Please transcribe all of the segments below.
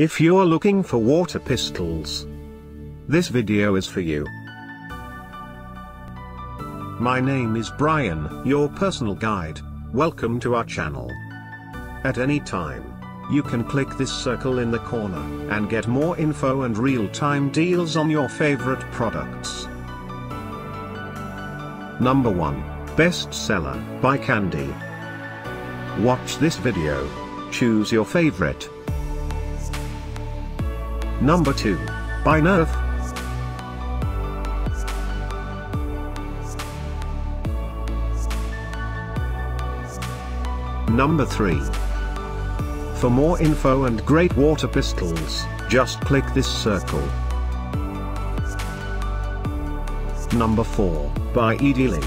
If you're looking for water pistols, this video is for you. My name is Brian, your personal guide. Welcome to our channel. At any time, you can click this circle in the corner and get more info and real-time deals on your favorite products. Number 1, Bestseller by Kandy. Watch this video. Choose your favorite. Number 2, by Nerf. Number 3. For more info and great water pistols, just click this circle. Number 4, by edealing.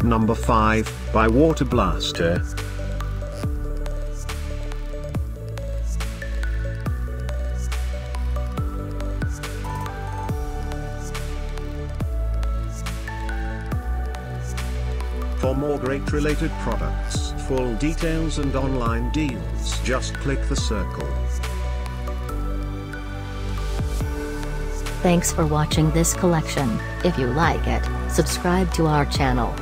Number 5, by Water Blaster. For more great related products, full details and online deals, just click the circle. Thanks for watching this collection. If you like it, subscribe to our channel.